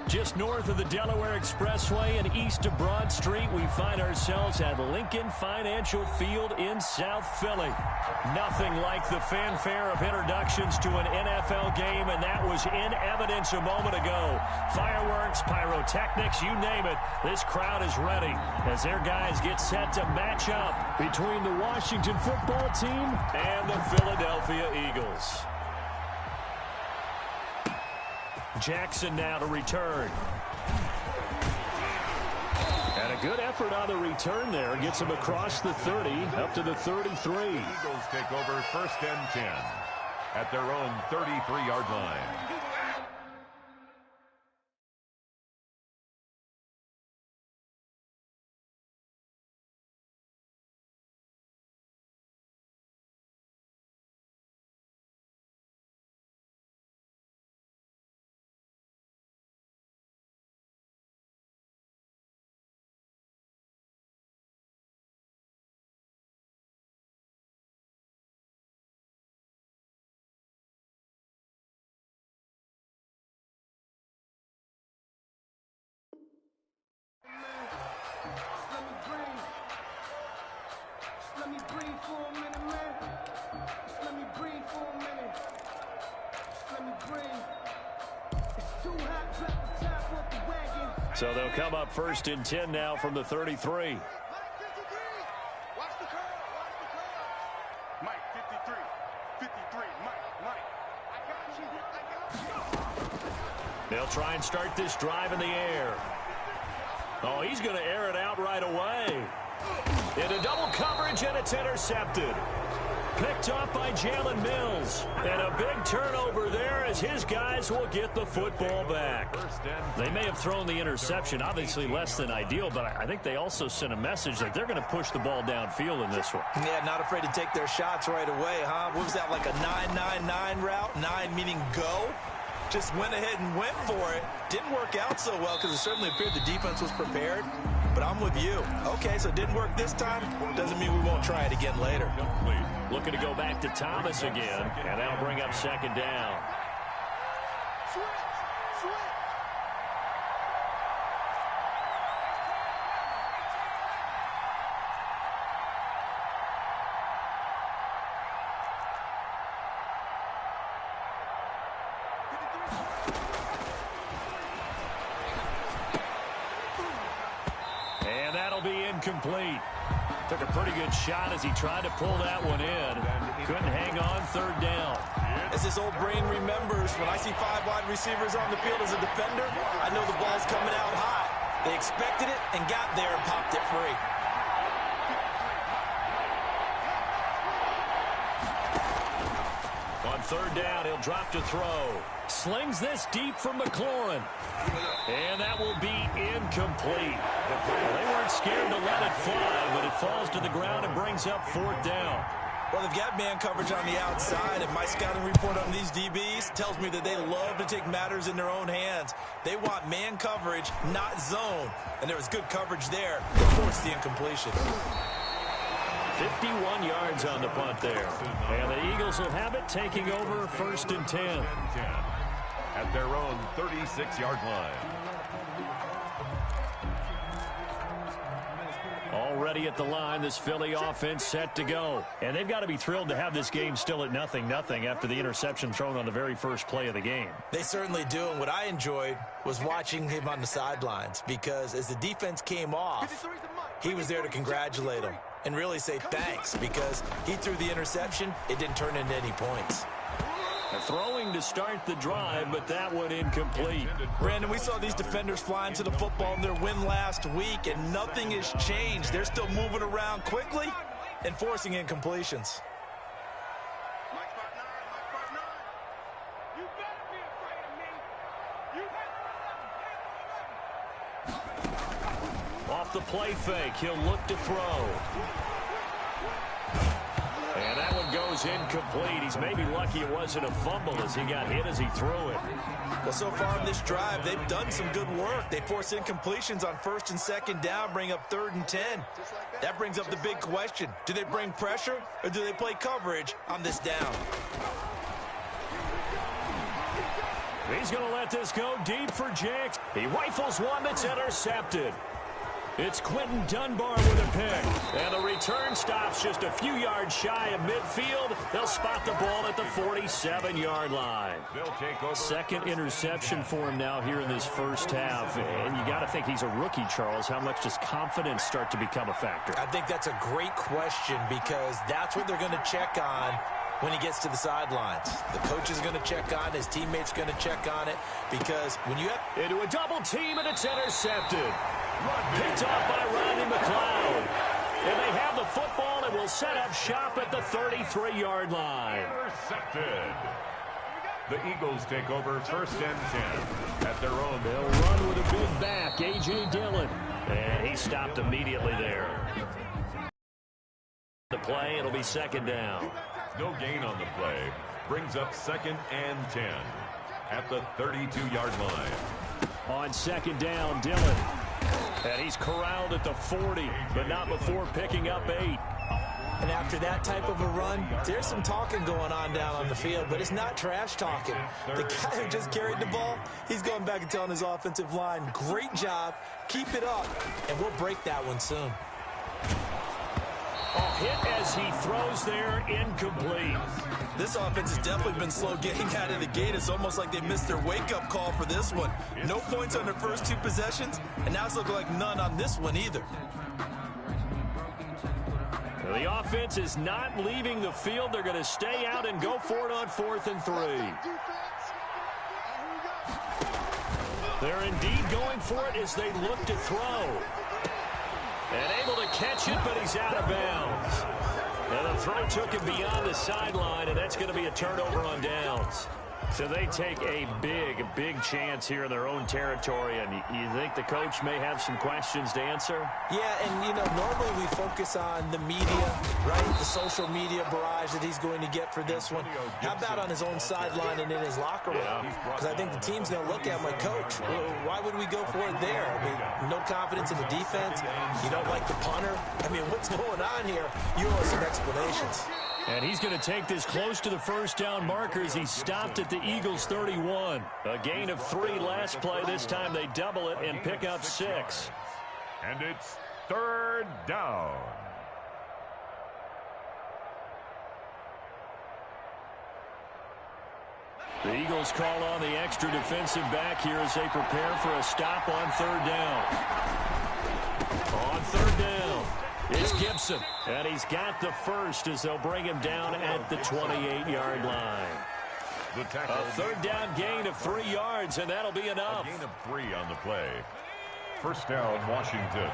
Just north of the Delaware Expressway and east of Broad Street, we find ourselves at Lincoln Financial Field in South Philly. Nothing like the fanfare of introductions to an NFL game, and that was in evidence a moment ago. Fireworks, pyrotechnics, you name it, this crowd is ready as their guys get set to match up between the Washington football team and the Philadelphia Eagles. Jackson now to return. And a good effort on the return there. Gets him across the 30, up to the 33. Eagles take over 1st and 10 at their own 33-yard line. So they'll come up 1st and 10 now from the 33. Mike, 53. 53. Mike. I got you. They'll try and start this drive in the air. Oh, he's going to air it out right away. Into double coverage, and it's intercepted. Picked off by Jalen Mills. And a big turnover there as his guys will get the football back. They may have thrown the interception, obviously less than ideal, but I think they also sent a message that they're going to push the ball downfield in this one. Yeah, not afraid to take their shots right away, huh? What was that, like a 9-9-9 route? 9 meaning go? Just went ahead and went for it. Didn't work out so well because it certainly appeared the defense was prepared. But I'm with you. Okay, so it didn't work this time. Doesn't mean we won't try it again later. Looking to go back to Thomas again, and that'll bring up 2nd down. And that'll be incomplete. Took a pretty good shot as he tried to pull that one in. Couldn't hang on 3rd down. As this old brain remembers, when I see 5 wide receivers on the field as a defender, I know the ball's coming out high. They expected it and got there and popped it free. On 3rd down, he'll drop to throw. Slings this deep from McLaurin. And that will be incomplete. They weren't scared to let it fly, but it falls to the ground and brings up 4th down. Well, they've got man coverage on the outside, and my scouting report on these DBs tells me that they love to take matters in their own hands. They want man coverage, not zone. And there was good coverage there to force the incompletion. 51 yards on the punt there. And the Eagles will have it, taking over 1st and 10. At their own 36-yard line. Already at the line, this Philly offense set to go. And they've got to be thrilled to have this game still at 0-0 after the interception thrown on the very first play of the game. They certainly do, and what I enjoyed was watching him on the sidelines, because as the defense came off, he was there to congratulate them and really say thanks, because he threw the interception. It didn't turn into any points. Throwing to start the drive, but that one incomplete. Brandon, we saw these defenders flying to the football in their win last week, and nothing has changed. They're still moving around quickly and forcing incompletions. Off the play fake, he'll look to throw. And that one goes incomplete. He's maybe lucky it wasn't a fumble as he got hit as he threw it. Well, so far in this drive, they've done some good work. They force incompletions on 1st and 2nd down, bring up 3rd and 10. That brings up the big question. Do they bring pressure, or do they play coverage on this down? He's going to let this go deep for Jakes. He rifles one that's intercepted. It's Quentin Dunbar with a pick. And the return stops just a few yards shy of midfield. They'll spot the ball at the 47-yard line. Second interception for him now here in this first half. And you got to think he's a rookie, Charles. How much does confidence start to become a factor? I think that's a great question because that's what they're going to check on when he gets to the sidelines. The coach is going to check on, his teammates going to check on it, because when you have into a double team and it's intercepted. Picked off by Rodney McLeod. And they have the football and will set up shop at the 33-yard line. Intercepted. The Eagles take over first and 10 at their own. They'll run with a big back, A.J. Dillon. And he stopped immediately there. The play, it'll be second down. No gain on the play. Brings up second and 10 at the 32-yard line. On second down, Dillon. And he's corralled at the 40, but not before picking up 8. And after that type of a run, there's some talking going on down on the field, but it's not trash talking. The guy who just carried the ball, he's going back and telling his offensive line, great job, keep it up, and we'll break that one soon. Hit as he throws there, incomplete. This offense has definitely been slow getting out of the gate. It's almost like they missed their wake-up call for this one. No points on their first 2 possessions, and now it's looking like none on this one either. The offense is not leaving the field. They're going to stay out and go for it on 4th and 3. They're indeed going for it as they look to throw. And able to catch it, but he's out of bounds. And the throw took him beyond the sideline, and that's going to be a turnover on downs. So they take a big chance here in their own territory, and you think the coach may have some questions to answer? Yeah, and, you know, normally we focus on the media, right, the social media barrage that he's going to get for this one. How about on his own sideline and in his locker room? Because I think the team's going to look at him like, Coach, why would we go for it there? I mean, no confidence in the defense. You don't like the punter. I mean, what's going on here? You owe us some explanations. And he's going to take this close to the first down marker as he stopped at the Eagles' 31. A gain of 3 last play. This time they double it and pick up 6. And it's third down. The Eagles call on the extra defensive back here as they prepare for a stop on 3rd down. On 3rd down, it's Gibson. And he's got the first as they'll bring him down at the 28-yard line. A 3rd down gain of 3 yards, and that'll be enough. A gain of 3 on the play. First down, Washington.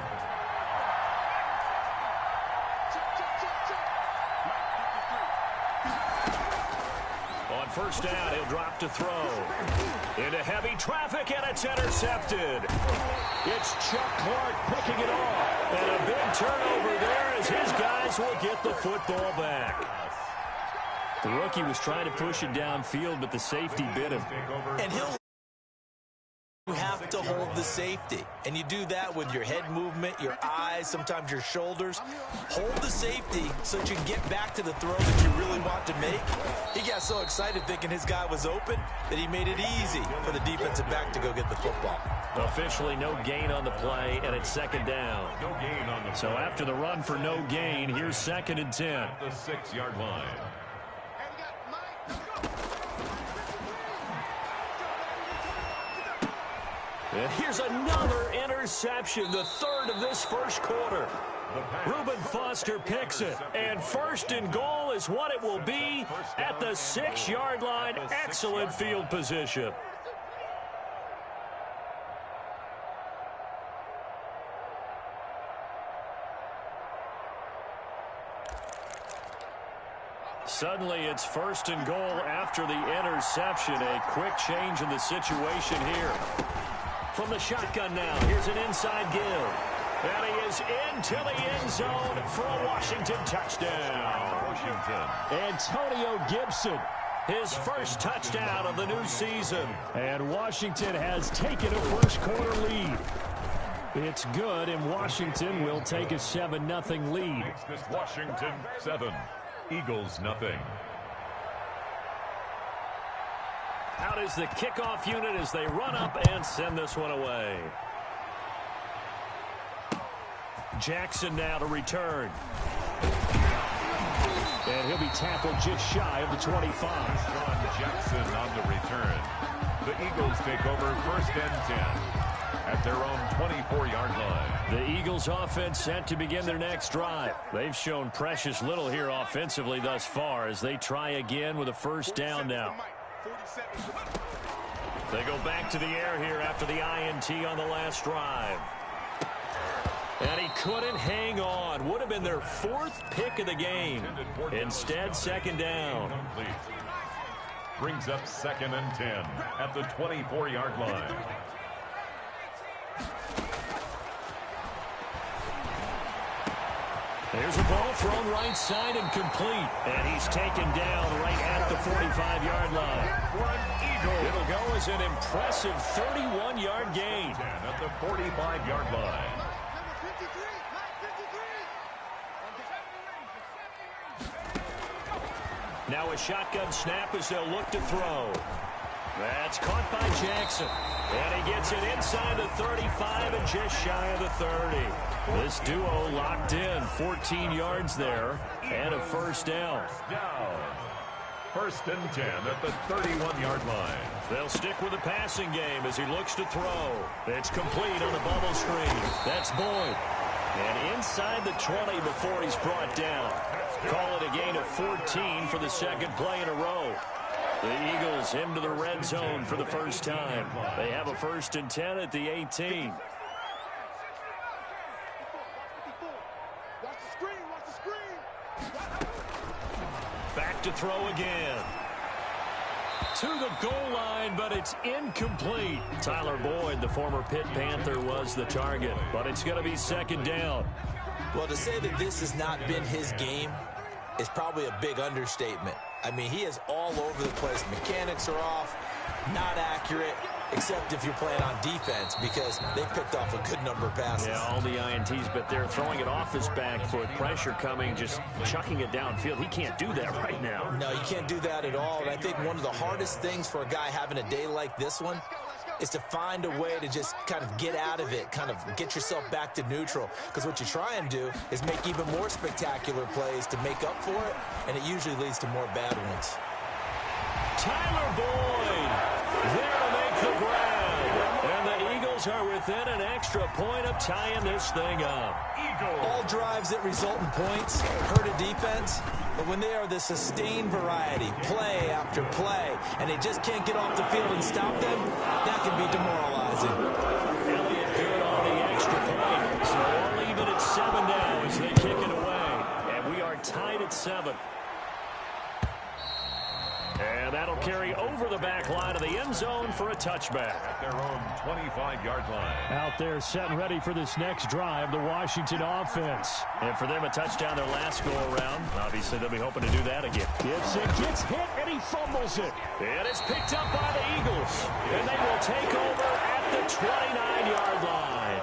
On first down, he'll drop to throw. Into heavy traffic, and it's intercepted. It's Chuck Clark picking it off. And a big turnover there as his guys will get the football back. The rookie was trying to push it downfield, but the safety bit him. And you have to hold the safety. And you do that with your head movement, your eyes, sometimes your shoulders. Hold the safety so that you can get back to the throw that you really want to make. He got so excited thinking his guy was open that he made it easy for the defensive back to go get the football. Officially no gain on the play, and it's 2nd down. No gain on the play. So after the run for no gain, here's 2nd and 10. The 6-yard line. And here's another interception, the 3rd of this first quarter. Reuben Foster picks it, and 1st and goal is what it will be at the 6-yard line. Excellent field position. Suddenly it's 1st and goal after the interception. A quick change in the situation here. From the shotgun now, here's an inside give. And he is into the end zone for a Washington touchdown. Antonio Gibson, his first touchdown of the new season. And Washington has taken a first quarter lead. It's good, and Washington will take a 7-0 lead. Makes this Washington 7, Eagles 0. Out is the kickoff unit as they run up and send this one away. Jackson now to return. And he'll be tackled just shy of the 25. Sean Jackson on the return. The Eagles take over 1st and 10 at their own 24-yard line. The Eagles offense set to begin their next drive. They've shown precious little here offensively thus far as they try again with a first down now. They go back to the air here after the INT on the last drive. And he couldn't hang on. Would have been their 4th pick of the game. Instead, 2nd down. Brings up 2nd and 10 at the 24-yard line. There's a ball thrown right side and complete. And he's taken down right at the 45-yard line. It'll go as an impressive 31-yard gain. At the 45-yard line. Now a shotgun snap as they'll look to throw. That's caught by Jackson. And he gets it inside the 35 and just shy of the 30. This duo locked in, 14 yards there, and a first down. 1st and 10 at the 31-yard line. They'll stick with the passing game as he looks to throw. It's complete on the bubble screen. That's Boyd. And inside the 20 before he's brought down. Call it a gain of 14 for the 2nd play in a row. The Eagles into the red zone for the first time. They have a 1st and 10 at the 18. Back to throw again. To the goal line, but it's incomplete. Tyler Boyd, the former Pitt Panther, was the target, but it's going to be 2nd down. Well, to say that this has not been his game is probably a big understatement. I mean, he is all over the place. Mechanics are off, not accurate, except if you're playing on defense because they picked off a good number of passes. Yeah, all the INTs, but they're throwing it off his back foot. Pressure coming, just chucking it downfield. He can't do that right now. No, you can't do that at all. And I think one of the hardest things for a guy having a day like this one is to find a way to just kind of get out of it, kind of get yourself back to neutral. Because what you try and do is make even more spectacular plays to make up for it, and it usually leads to more bad ones. Tyler Boyd there to make the grab. And the Eagles are within an extra point of tying this thing up. All drives that result in points hurt a defense, but when they are the sustained variety, play after play, and they just can't get off the field and stop them, that can be demoralizing. Elliott good on the extra point. So we'll leave it at 7 now as they kick it away. And we are tied at 7. And that'll carry over the back line of the end zone for a touchback. At their own 25-yard line. Out there set and ready for this next drive, the Washington offense. And for them, a touchdown their last go-around. Obviously, they'll be hoping to do that again. Gibson gets hit, and he fumbles it. And it's picked up by the Eagles. And they will take over at the 29-yard line.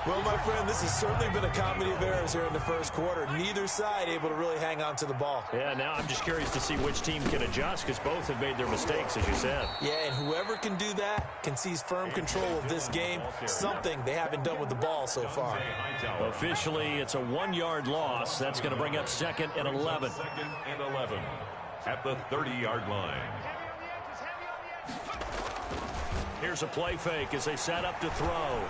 Well, my friend, this has certainly been a comedy of errors here in the first quarter. Neither side able to really hang on to the ball. Yeah, now I'm just curious to see which team can adjust because both have made their mistakes, as you said. Yeah, and whoever can do that can seize firm control of this game, something they haven't done with the ball so far. Officially, it's a 1-yard loss. That's going to bring up 2nd and 11. 2nd and 11 at the 30-yard line. Here's a play fake as they set up to throw.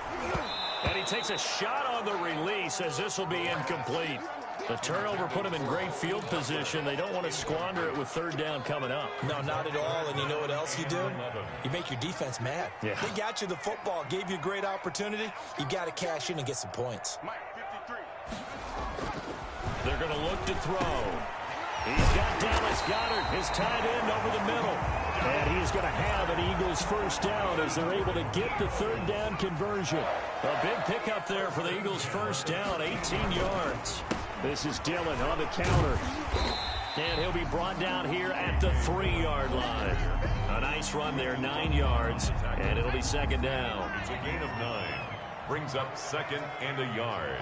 And he takes a shot on the release as this will be incomplete. The turnover put him in great field position. They don't want to squander it with 3rd down coming up. No, not at all. And you know what else you do? You make your defense mad. Yeah. They got you the football, gave you a great opportunity. You got to cash in and get some points. They're going to look to throw. He's got Dallas Goedert, his tight end, over the middle. And he's going to have an Eagles first down as they're able to get the 3rd down conversion. A big pickup there for the Eagles first down, 18 yards. This is Dillon on the counter. And he'll be brought down here at the 3-yard line. A nice run there, 9 yards, and it'll be 2nd down. It's a gain of 9. Brings up 2nd and a yard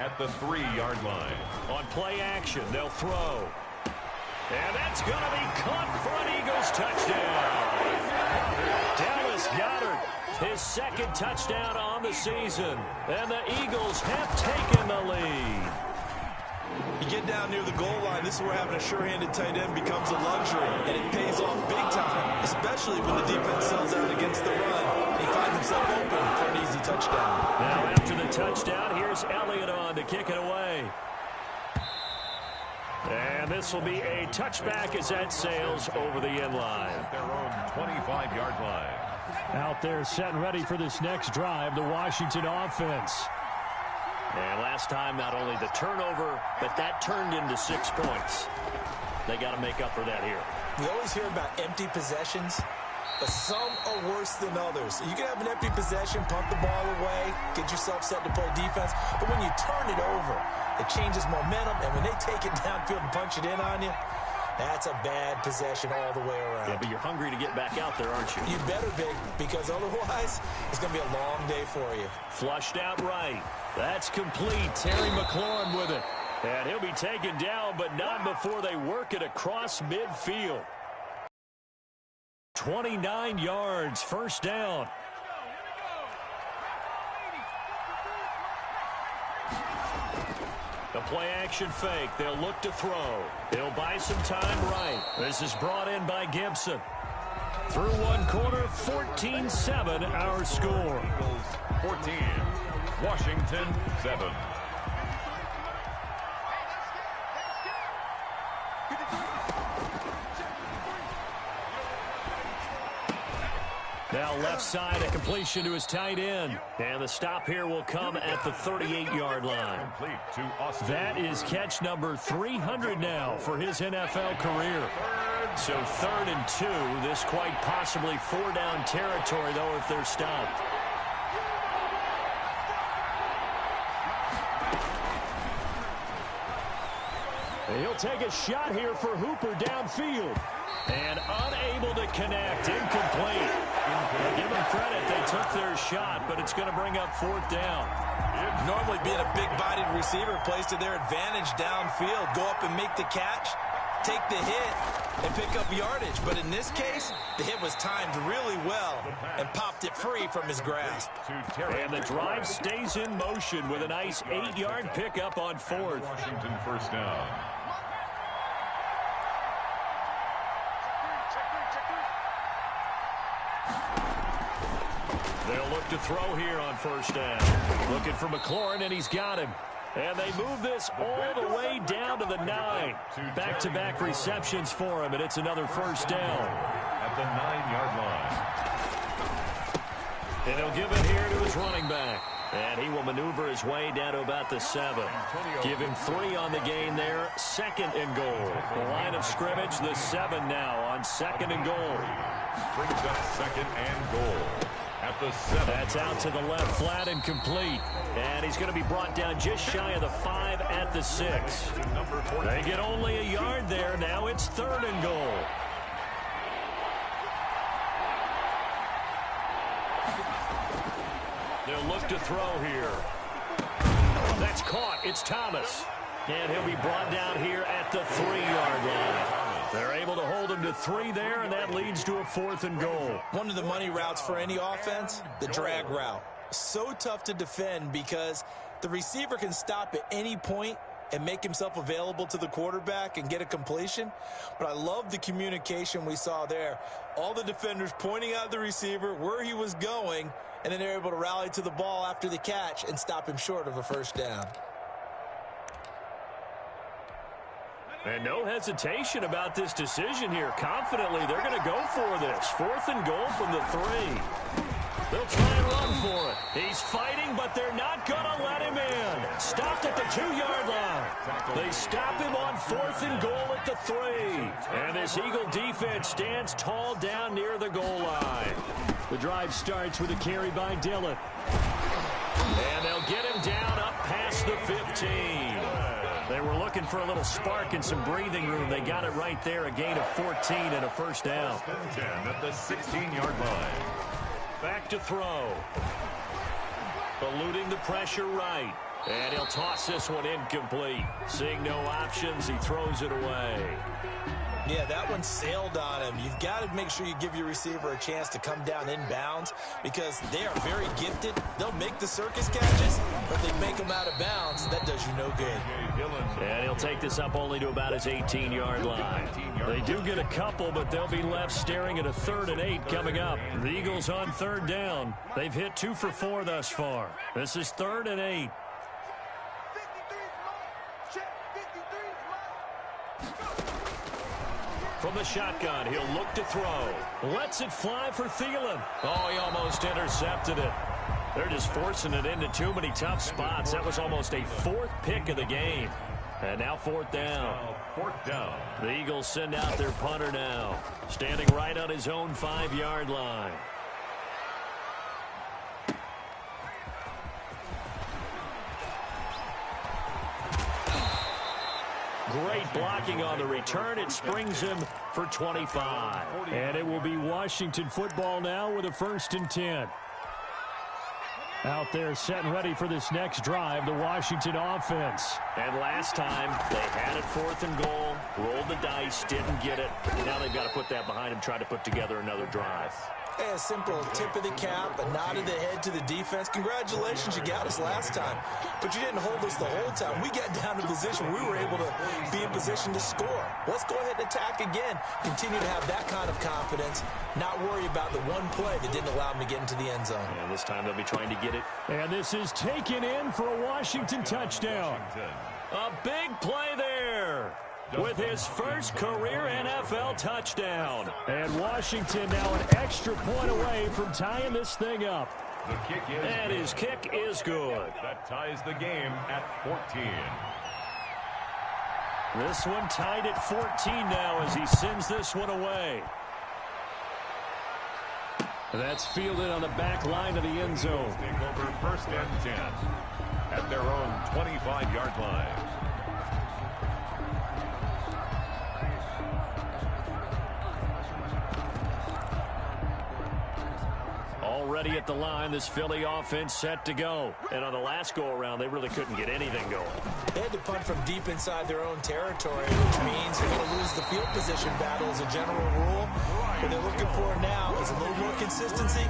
at the 3-yard line. On play action, they'll throw. And that's going to be caught for an Eagles touchdown. Dallas Goedert, his second touchdown on the season. And the Eagles have taken the lead. You get down near the goal line, this is where having a sure-handed tight end becomes a luxury, and it pays off big time, especially when the defense sells out against the run. He finds himself open for an easy touchdown. Now after the touchdown, here's Elliott on to kick it away. And this will be a touchback as that sails over the end line. At their own 25-yard line. Out there set and ready for this next drive, the Washington offense. And last time, not only the turnover, but that turned into 6 points. They got to make up for that here. We always hear about empty possessions, but some are worse than others. You can have an empty possession, punt the ball away, get yourself set to play defense, but when you turn it over, it changes momentum, and when they take it downfield and punch it in on you, that's a bad possession all the way around. Yeah, but you're hungry to get back out there, aren't you? You better be, because otherwise, it's going to be a long day for you. Flushed out right. That's complete. Terry McLaurin with it. And he'll be taken down, but not before they work it across midfield. 29 yards, first down. The play-action fake. They'll look to throw. They'll buy some time right. This is brought in by Gibson. Through one quarter, 14-7, our score. 14, Washington 7. Now left side, a completion to his tight end. And the stop here will come at the 38-yard line. Complete to Austin. That is catch number 300 now for his NFL career. So 3rd and 2. This quite possibly 4-down territory, though, if they're stopped. He'll take a shot here for Hooper downfield. And unable to connect. Incomplete. Give them credit. They took their shot, but it's going to bring up 4th down. Normally being a big-bodied receiver plays to their advantage downfield. Go up and make the catch, take the hit, and pick up yardage. But in this case, the hit was timed really well and popped it free from his grasp. And the drive stays in motion with a nice 8-yard pickup on 4th. Washington first down. They'll look to throw here on first down. Looking for McLaurin, and he's got him. And they move this all the way down to the 9. Back-to-back receptions for him, and it's another first down. At the 9-yard line. And he'll give it here to his running back. And he will maneuver his way down to about the 7. Give him 3 on the gain there. 2nd and goal. The line of scrimmage, the 7 now on 2nd and goal. Brings up 2nd and goal. At the 7. That's out to the left, flat and complete. And he's going to be brought down just shy of the 5 at the 6. They get only a yard there. Now it's 3rd and goal. They'll look to throw here. That's caught. It's Thomas. And he'll be brought down here at the 3-yard line. They're able to hold him to 3 there, and that leads to a 4th and goal. One of the money routes for any offense, the drag route. So tough to defend because the receiver can stop at any point and make himself available to the quarterback and get a completion. But I love the communication we saw there. All the defenders pointing out the receiver, where he was going, and then they're able to rally to the ball after the catch and stop him short of a first down. And no hesitation about this decision here. Confidently, they're going to go for this. 4th and goal from the 3. They'll try and run for it. He's fighting, but they're not going to let him in. Stopped at the 2-yard line. They stop him on 4th and goal at the 3. And this Eagle defense stands tall down near the goal line. The drive starts with a carry by Dillon. And they'll get him down up past the 15. They were looking for a little spark and some breathing room. They got it right there, a gain of 14 and a first down. 10 at the 16-yard line. Back to throw. Eluding the pressure right. And he'll toss this one incomplete. Seeing no options, he throws it away. Yeah, that one sailed on him. You've got to make sure you give your receiver a chance to come down inbounds because they are very gifted. They'll make the circus catches, but they make them out of bounds. That does you no good. And he'll take this up only to about his 18-yard line. They do get a couple, but they'll be left staring at a 3rd and 8 coming up. The Eagles on 3rd down. They've hit 2 for 4 thus far. This is 3rd and 8. From the shotgun, he'll look to throw. Lets it fly for Thielen. Oh, he almost intercepted it. They're just forcing it into too many tough spots. That was almost a 4th pick of the game. And now 4th down. 4th down. The Eagles send out their punter now. Standing right on his own 5-yard line. Great blocking on the return. It springs him for 25. And it will be Washington football now with a 1st and 10. Out there set and ready for this next drive, the Washington offense. And last time, they had it 4th and goal, rolled the dice, didn't get it. Now they've got to put that behind them, try to put together another drive. Hey, a simple tip of the cap, a nod of the head to the defense. Congratulations, you got us last time. But you didn't hold us the whole time. We got down to position. We were able to be in position to score. Let's go ahead and attack again. Continue to have that kind of confidence. Not worry about the one play that didn't allow them to get into the end zone. And this time they'll be trying to get it. And this is taken in for a Washington touchdown. A big play there. With his first career NFL touchdown. And Washington now an extra point away from tying this thing up. The kick is and good. His kick is good. That ties the game at 14. This one tied at 14 now as he sends this one away. That's fielded on the back line of the end zone. Take over 1st and 10 at their own 25-yard line. Already at the line, this Philly offense set to go. And on the last go-around, they really couldn't get anything going. They had to punt from deep inside their own territory, which means they're going to lose the field position battle as a general rule. What they're looking for now is a little more consistency,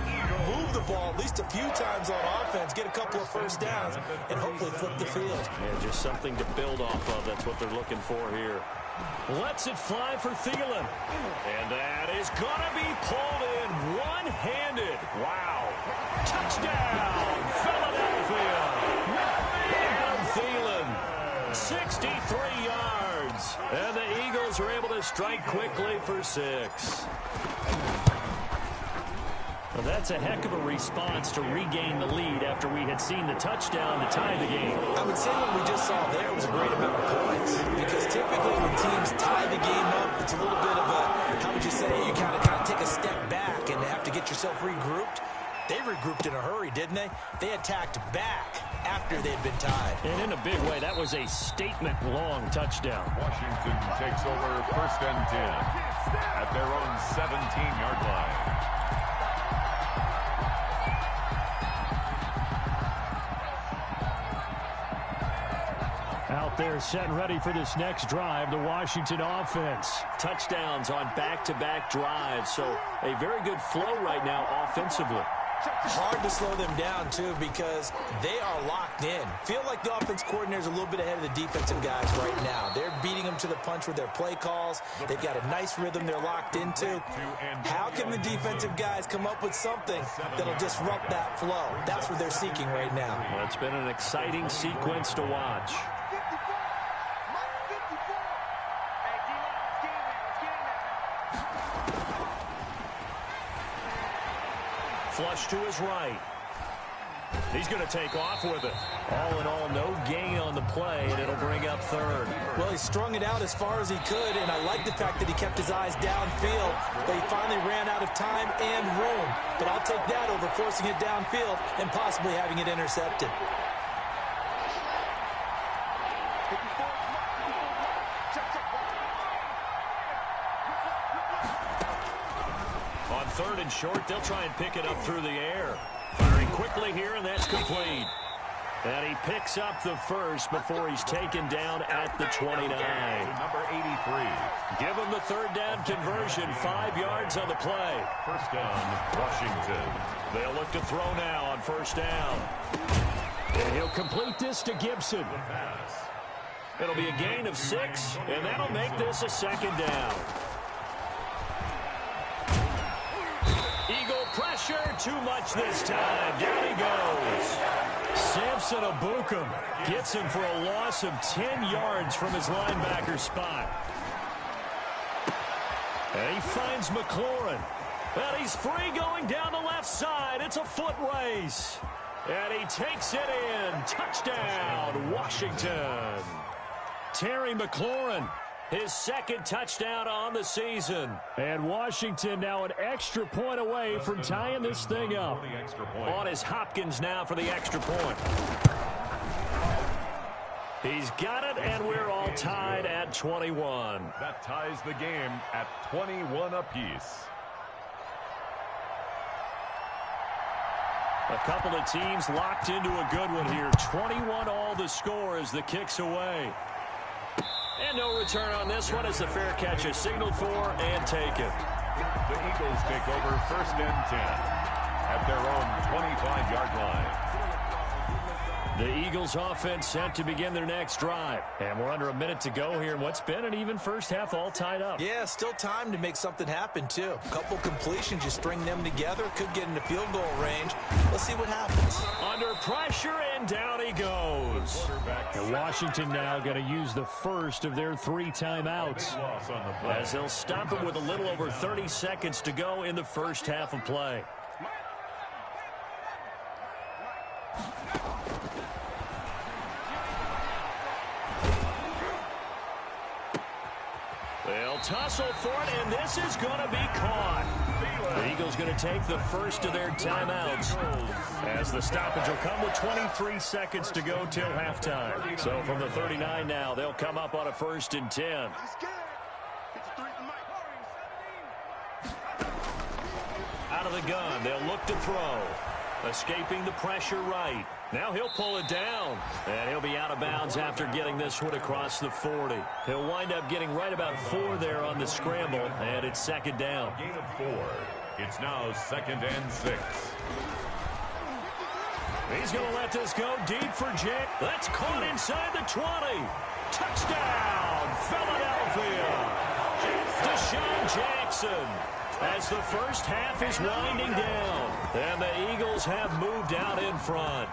move the ball at least a few times on offense, get a couple of 1st downs, and hopefully flip the field. Yeah, just something to build off of. That's what they're looking for here. Lets it fly for Thielen. And that is going to be pulled in one-handed. Wow. Touchdown, Philadelphia. Adam Thielen, 63 yards. And the Eagles are able to strike quickly for 6. Well, that's a heck of a response to regain the lead after we had seen the touchdown to tie the game. I would say what we just saw there was a great amount of points because typically when teams tie the game up, it's a little bit of a, how would you say, you kind of take a step back and have to get yourself regrouped. They regrouped in a hurry, didn't they? They attacked back after they'd been tied. And in a big way, that was a statement-long touchdown. Washington takes over 1st and 10 at their own 17-yard line. Out there set and ready for this next drive, the Washington offense. Touchdowns on back-to-back drives, so a very good flow right now offensively. Hard to slow them down, too, because they are locked in. Feel like the offense coordinator's a little bit ahead of the defensive guys right now. They're beating them to the punch with their play calls. They've got a nice rhythm they're locked into. How can the defensive guys come up with something that'll disrupt that flow? That's what they're seeking right now. Well, it's been an exciting sequence to watch. Flush to his right. He's going to take off with it. All in all, no gain on the play, and it'll bring up 3rd. Well, he strung it out as far as he could, and I like the fact that he kept his eyes downfield, but he finally ran out of time and room. But I'll take that over forcing it downfield and possibly having it intercepted. On 3rd and short, they'll try and pick it up through the air. Firing quickly here, and that's complete. And he picks up the first before he's taken down at the 29. Number 83. Give him the third down conversion, 5 yards on the play. First down, Washington. They'll look to throw now on first down. And he'll complete this to Gibson. It'll be a gain of 6, and that'll make this a second down. Eagle pressure, too much this time. Down he goes. Samson Abukum gets him for a loss of 10 yards from his linebacker spot. And he finds McLaurin. And he's free going down the left side. It's a foot race. And he takes it in. Touchdown, Washington. Terry McLaurin, his second touchdown on the season. And Washington now an extra point away from tying this thing up. On is Hopkins now for the extra point. He's got it, and we're all tied at 21. That ties the game at 21 apiece. A couple of teams locked into a good one here. 21 all the score as the kick's away. And no return on this one as the fair catch is signaled for and taken. The Eagles take over first and 10 at their own 25-yard line. The Eagles offense set to begin their next drive. And we're under a minute to go here in what's been an even first half all tied up. Yeah, still time to make something happen, too. A couple completions, you string them together, could get into field goal range. Let's see what happens. Under pressure, and down he goes. And Washington now going to use the first of their 3 timeouts, as they'll stop it with a little over 30 seconds to go in the first half of play. They'll tussle for it, and this is going to be caught. The Eagles going to take the first of their timeouts, as the stoppage will come with 23 seconds to go till halftime. So from the 39 now, they'll come up on a 1st and 10. Out of the gun, they'll look to throw. Escaping the pressure right. Now he'll pull it down. And he'll be out of bounds after getting this one across the 40. He'll wind up getting right about 4 there on the scramble. And it's second down. Gain of 4. It's now 2nd and 6. He's going to let this go deep for Jake. That's caught inside the 20. Touchdown, Philadelphia. Deshaun Jackson. As the first half is winding down. And the Eagles have moved out in front.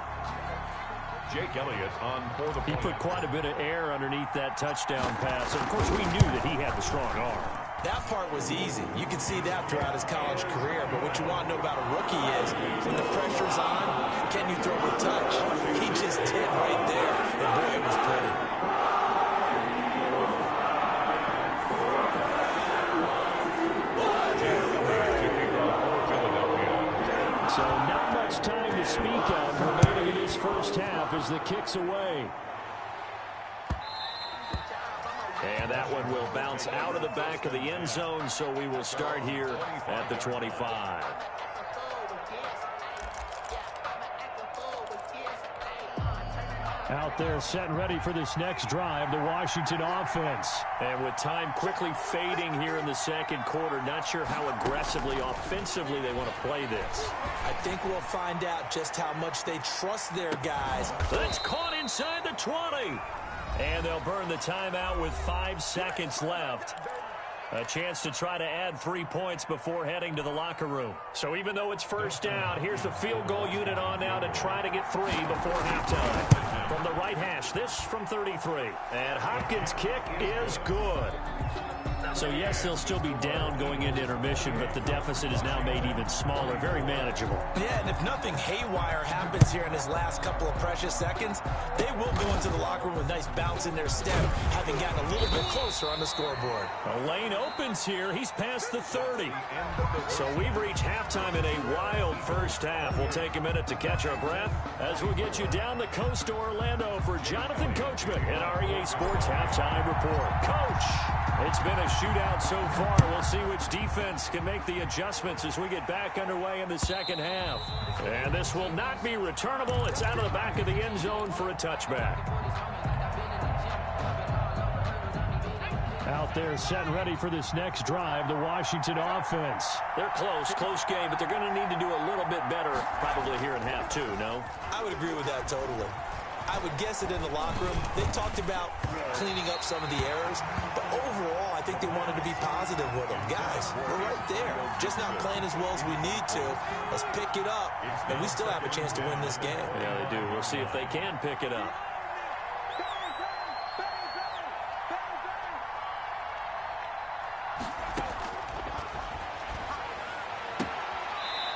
Jake Elliott on for the point. He put quite a bit of air underneath that touchdown pass. And of course, we knew that he had the strong arm. That part was easy. You can see that throughout his college career. But what you want to know about a rookie is when the pressure's on, can you throw a touch? He just did right there. And boy, it was pretty. So not much time to speak of remaining in this first half as the kick's away. And that one will bounce out of the back of the end zone, so we will start here at the 25. Out there set and ready for this next drive, the Washington offense. And with time quickly fading here in the second quarter, not sure how aggressively, offensively they want to play this. I think we'll find out just how much they trust their guys. That's caught inside the 20. And they'll burn the timeout with 5 seconds left. A chance to try to add 3 points before heading to the locker room. So even though it's first down, here's the field goal unit on now to try to get 3 before halftime. From the right hash, this from 33. And Hopkins' kick is good. So, yes, they'll still be down going into intermission, but the deficit is now made even smaller, very manageable. Yeah, and if nothing haywire happens here in his last couple of precious seconds, they will go into the locker room with a nice bounce in their step, having gotten a little bit closer on the scoreboard. A lane opens here. He's past the 30. So we've reached halftime in a wild first half. We'll take a minute to catch our breath as we'll get you down the coast to Orlando for Jonathan Coachman in our EA Sports Halftime Report. Coach, it's been a shootout so far. We'll see which defense can make the adjustments as we get back underway in the second half. And this will not be returnable. It's out of the back of the end zone for a touchback. Out there set and ready for this next drive, the Washington offense. They're close game, but they're going to need to do a little bit better probably here in half two, no? I would agree with that totally. I would guess it in the locker room. They talked about cleaning up some of the errors, but overall, I think they wanted to be positive with them. Guys, we're right there. Just not playing as well as we need to. Let's pick it up, and we still have a chance to win this game. Yeah, they do. We'll see if they can pick it up.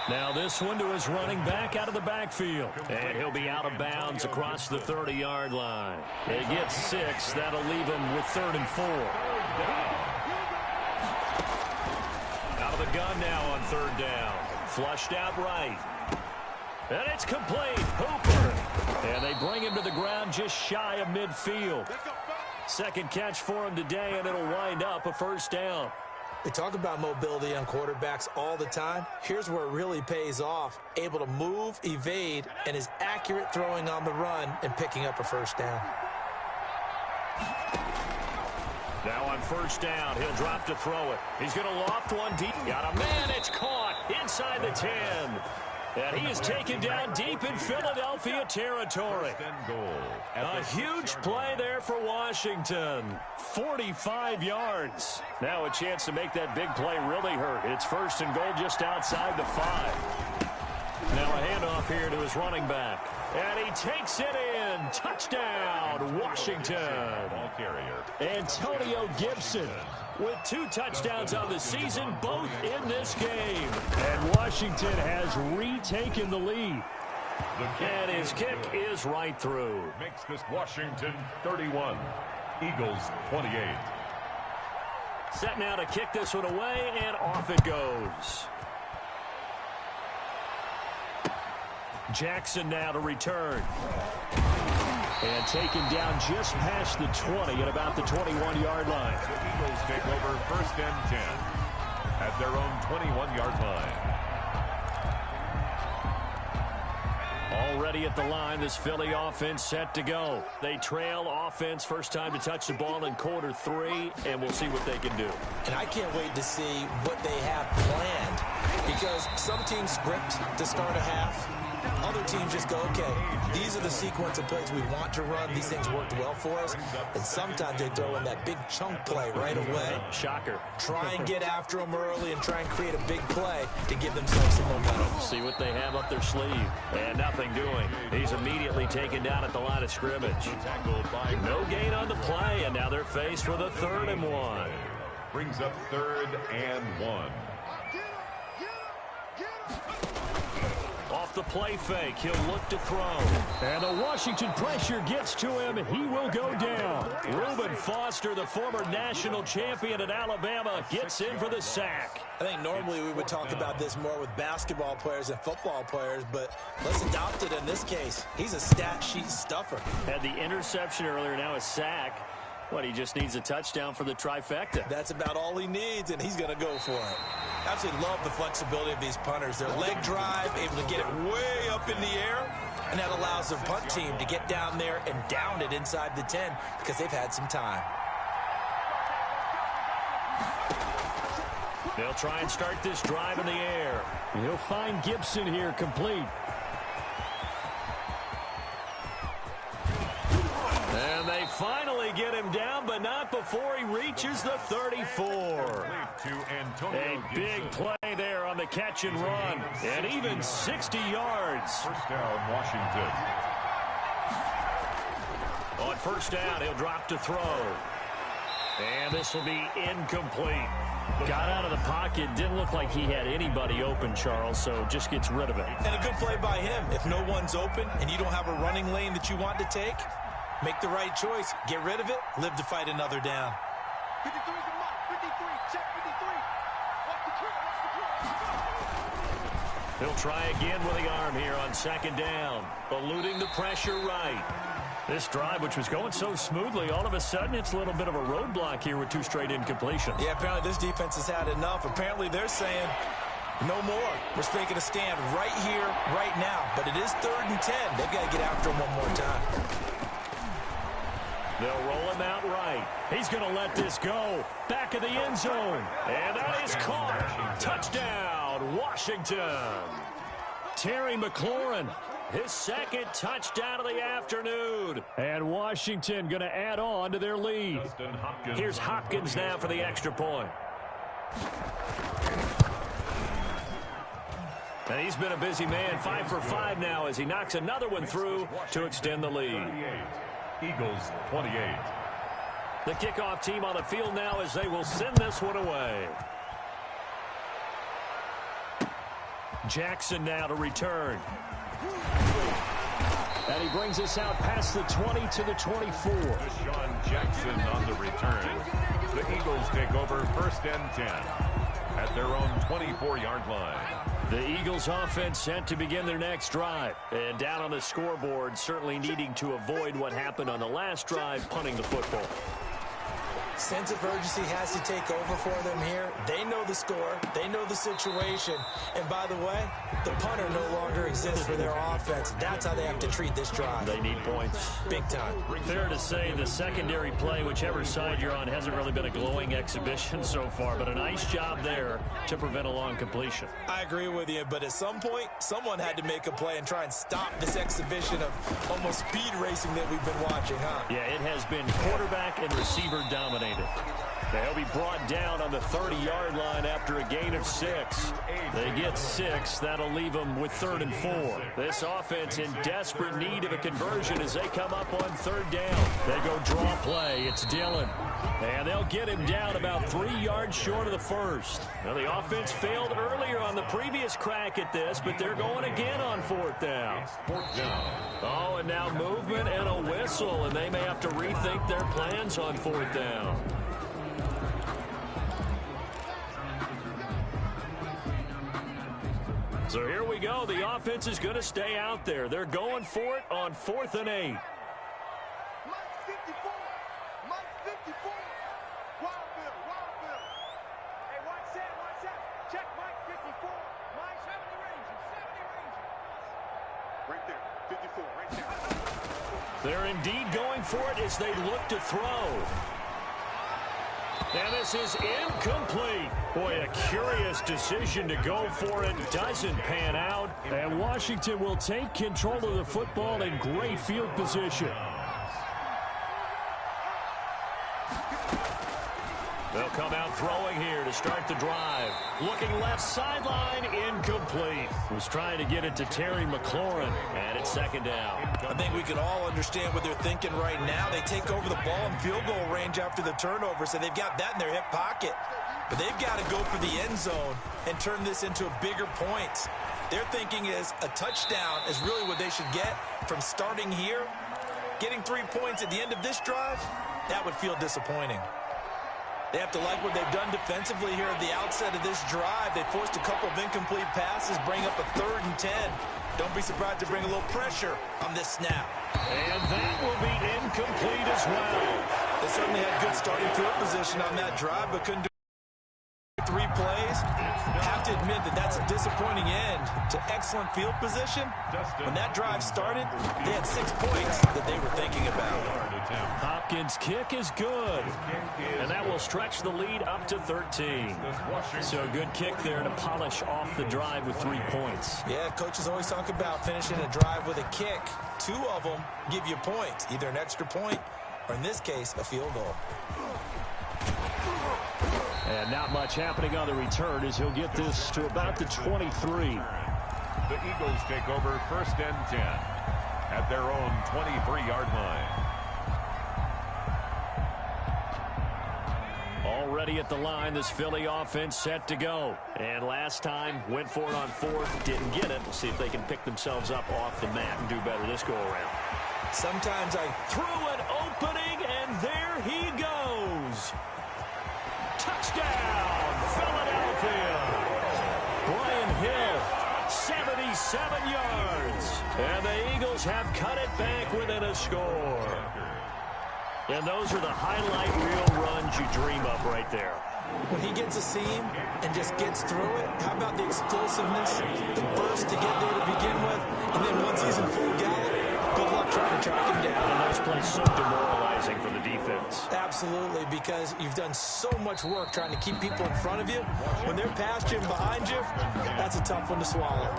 Now this one to his running back out of the backfield. And he'll be out of bounds across the 30-yard line. They get 6. That'll leave him with 3rd and 4. Out of the gun now on 3rd down. Flushed out right. And it's complete. Hooper. And they bring him to the ground just shy of midfield. Second catch for him today, and it'll wind up a 1st down. We talk about mobility on quarterbacks all the time. Here's where it really pays off. Able to move, evade, and is accurate throwing on the run and picking up a 1st down. Now on 1st down, he'll drop to throw it. He's going to loft one deep. Got a man. It's caught inside the 10. And he is taken down deep in Philadelphia territory. A huge play there for Washington. 45 yards. Now a chance to make that big play really hurt. It's 1st and goal just outside the 5. Now a handoff here to his running back. And he takes it in. Touchdown, Washington. Ball carrier. Antonio Gibson with 2 touchdowns on the season, both in this game. And Washington has retaken the lead. And his kick is right through. Makes this Washington 31. Eagles 28. Set now to kick this one away, and off it goes. Jackson now to return. And taken down just past the 20 at about the 21-yard line. The Eagles take over 1st and 10 at their own 21-yard line. Already at the line, this Philly offense set to go. They trail offense, first time to touch the ball in quarter 3, and we'll see what they can do. And I can't wait to see what they have planned, because some teams script to start a half. Other teams just go, okay, these are the sequence of plays we want to run. These things worked well for us. And sometimes they throw in that big chunk play right away. Shocker. Try and get after them early and try and create a big play to give themselves some momentum. See what they have up their sleeve. And nothing doing. He's immediately taken down at the line of scrimmage. No gain on the play, and now they're faced with a 3rd and 1. Brings up 3rd and 1. Off the play fake, he'll look to throw. And the Washington pressure gets to him, and he will go down. Reuben Foster, the former national champion at Alabama, gets in for the sack. I think normally we would talk about this more with basketball players and football players, but let's adopt it in this case. He's a stat sheet stuffer. Had the interception earlier, now a sack. What, he just needs a touchdown for the trifecta. That's about all he needs, and he's going to go for it. Absolutely love the flexibility of these punters. Their leg drive, able to get it way up in the air, and that allows their punt team to get down there and down it inside the 10 because they've had some time. They'll try and start this drive in the air. He'll find Gibson here complete. And they finally get him down, but not before he reaches the 34. A big play there on the catch and run, and even 60 yards. 1st down, Washington. On 1st down, he'll drop to throw. And this will be incomplete. Got out of the pocket, didn't look like he had anybody open, Charles, so just gets rid of it. And a good play by him. If no one's open and you don't have a running lane that you want to take, make the right choice. Get rid of it. Live to fight another down. 53 is the mark. 53. Check 53. Watch the He'll try again with the arm here on second down. Eluding the pressure right. This drive, which was going so smoothly, all of a sudden it's a little bit of a roadblock here with 2 straight incompletions. Yeah, apparently this defense has had enough. Apparently they're saying no more. We're making a stand right here, right now. But it is 3rd and 10. They've got to get after him one more time. They'll roll him out right. He's going to let this go. Back of the end zone. And that is caught. Touchdown, Washington. Terry McLaurin, his 2nd touchdown of the afternoon. And Washington going to add on to their lead. Here's Hopkins now for the extra point. And he's been a busy man, 5 for 5 now as he knocks another one through to extend the lead. Eagles 28. The kickoff team on the field now as they will send this one away. Jackson now to return. And he brings us out past the 20 to the 24. Deshaun Jackson on the return. The Eagles take over 1st and 10 at their own 24-yard line. The Eagles offense set to begin their next drive. And down on the scoreboard, certainly needing to avoid what happened on the last drive, punting the football. Sense of urgency has to take over for them here. They know the score. They know the situation. And by the way, the punter no longer exists for their offense. That's how they have to treat this drive. They need points. Big time. Fair to say the secondary play, whichever side you're on, hasn't really been a glowing exhibition so far, but a nice job there to prevent a long completion. I agree with you, but at some point, someone had to make a play and try and stop this exhibition of almost speed racing that we've been watching, huh? Yeah, it has been quarterback and receiver dominated. They'll be brought down on the 30-yard line after a gain of 6. They get 6. That'll leave them with 3rd and 4. This offense in desperate need of a conversion as they come up on 3rd down. They go draw play. It's Dillon. And they'll get him down about 3 yards short of the first. Now, the offense failed earlier on the previous crack at this, but they're going again on 4th down. Oh, and now movement and a whistle, and they may have to rethink their plans on 4th down. So here we go. The offense is going to stay out there. They're going for it on 4th and 8. Mike 54. Mike 54. Wild Bill. Wild Bill. Hey, watch that. Watch that. Check Mike 54. Mike 70 ranges. 70 ranges. Right there. 54. Right there. They're indeed going for it as they look to throw. And this is incomplete. Boy, a curious decision to go for it. Doesn't pan out. And Washington will take control of the football in great field position. They'll come out throwing here to start the drive. Looking left sideline, incomplete. Was trying to get it to Terry McLaurin, and it's 2nd down. I think we can all understand what they're thinking right now. They take over the ball in field goal range after the turnover, so they've got that in their hip pocket. But they've got to go for the end zone and turn this into a bigger point. Their thinking is a touchdown is really what they should get from starting here. Getting 3 points at the end of this drive, that would feel disappointing. They have to like what they've done defensively here at the outset of this drive. They forced a couple of incomplete passes, bring up a 3rd and 10. Don't be surprised to bring a little pressure on this snap. And that will be incomplete as well. They certainly had good starting field position on that drive, but couldn't do 3 plays. Have to admit that that's a disappointing end to excellent field position. When that drive started, they had 6 points that they were thinking about. Hopkins' kick is good. And that will stretch the lead up to 13. So a good kick there to polish off the drive with 3 points. Yeah, coaches always talk about finishing a drive with a kick. 2 of them give you points, either an extra point or, in this case, a field goal. And not much happening on the return as he'll get this to about the 23. The Eagles take over 1st and 10 at their own 23-yard line. Already at the line, this Philly offense set to go. And last time, went for it on 4th, didn't get it. We'll see if they can pick themselves up off the mat and do better this go-around. Sometimes I threw an opening, and there he goes. Touchdown, Philadelphia. Brian Hill, 7 57 yards. And the Eagles have cut it back within a score. And those are the highlight reel runs you dream of right there. When he gets a seam and just gets through it, how about the explosiveness, the burst to get there to begin with, and then once he's in full gallop, good luck trying to track him down. And those plays so demoralizing for the defense. Absolutely, because you've done so much work trying to keep people in front of you. When they're past you and behind you, that's a tough one to swallow.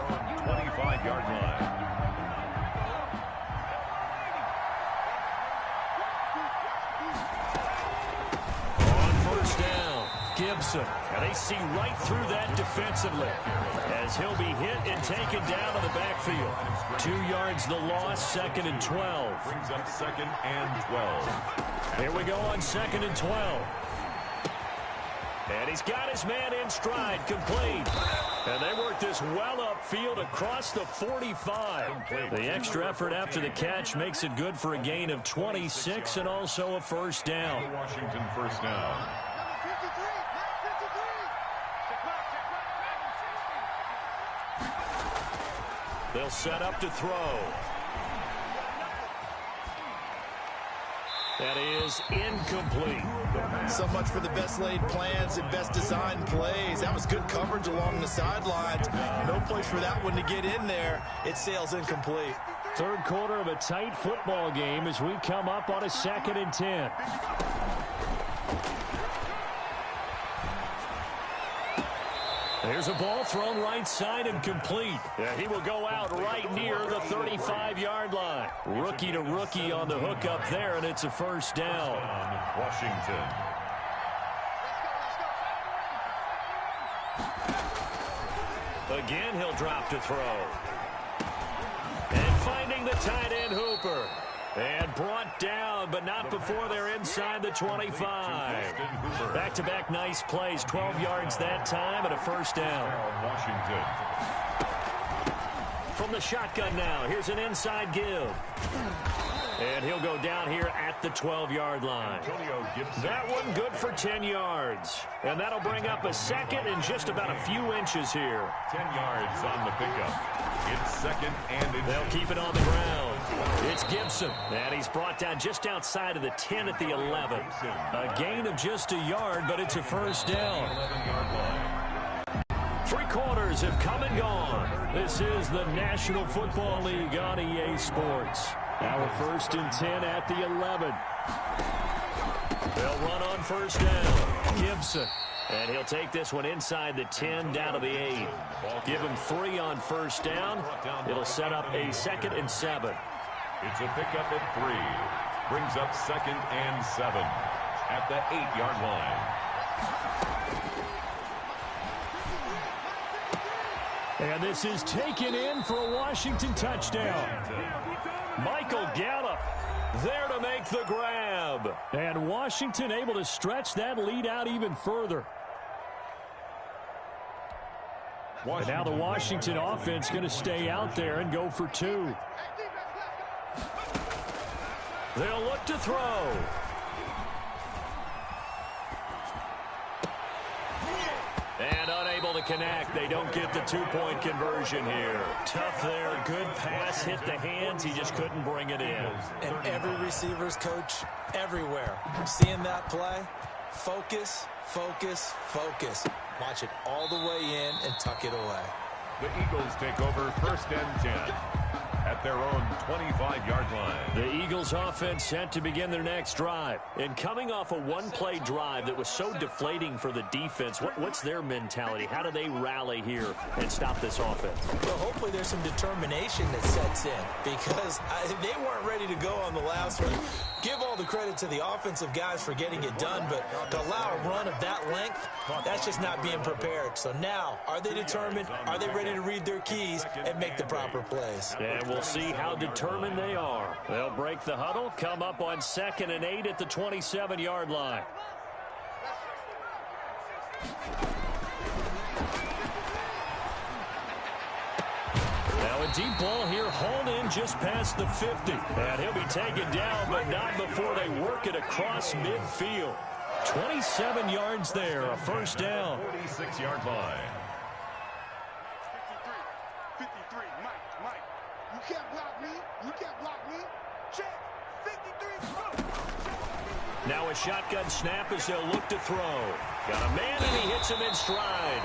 25-yard line. Gibson, and they see right through that defensively as he'll be hit and taken down to the backfield. 2 yards the loss, 2nd and 12. Brings up 2nd and 12. Here we go on 2nd and 12. And he's got his man in stride, complete. And they work this well upfield across the 45. The extra effort after the catch makes it good for a gain of 26 and also a first down. Washington first down. They'll set up to throw. That is incomplete. So much for the best laid plans and best designed plays. That was good coverage along the sidelines. No place for that one to get in there. It sails incomplete. Third quarter of a tight football game as we come up on a 2nd and 10. There's a ball thrown right side and complete. Yeah, he will go out right near the 35-yard line. Rookie to rookie on the hook up there, and it's a first down. Washington. Again, he'll drop to throw. And finding the tight end Hooper. And brought down, but not before they're inside the 25. Back-to-back nice plays. 12 yards that time and a first down. Washington. From the shotgun now, here's an inside give. And he'll go down here at the 12-yard line. That one good for 10 yards. And that'll bring up a second and just about a few inches here. 10 yards on the pickup. It's 2nd and inches. They'll keep it on the ground. It's Gibson. And he's brought down just outside of the 10 at the 11. A gain of just a yard, but it's a first down. 11-yard line. 3 quarters have come and gone. This is the National Football League on EA Sports. Our 1st and 10 at the 11. They'll run on first down. Gibson. And he'll take this one inside the 10 down to the 8. Give him 3 on first down. It'll set up a 2nd and 7. It's a pickup at 3. Brings up 2nd and 7 at the 8-yard line. And this is taken in for a Washington touchdown. Michael Gallup there to make the grab. And Washington able to stretch that lead out even further. And now the Washington offense going to stay out there and go for 2. They'll look to throw. And unable to connect. They don't get the 2-point conversion here. Tough there. Good pass. Hit the hands. He just couldn't bring it in. And every receiver's coach everywhere. Seeing that play, focus, focus, focus. Watch it all the way in and tuck it away. The Eagles take over 1st and 10 at their own 25-yard line. The Eagles offense set to begin their next drive. And coming off a one-play drive that was so deflating for the defense, what's their mentality? How do they rally here and stop this offense? Well, hopefully there's some determination that sets in because they weren't ready to go on the last one. Give all the credit to the offensive guys for getting it done, but to allow a run of that length, that's just not being prepared. So now, are they determined? Are they ready to read their keys and make the proper plays? And we'll see how determined they are. They'll break the huddle, come up on 2nd and 8 at the 27-yard line. Now a deep ball here, hauled in just past the 50. And he'll be taken down, but not before they work it across midfield. 27 yards there, a first down. 46-yard line. 53. can't block me. You can't block me. Check. 53. Now a shotgun snap as they'll look to throw. Got a man, and he hits him in stride.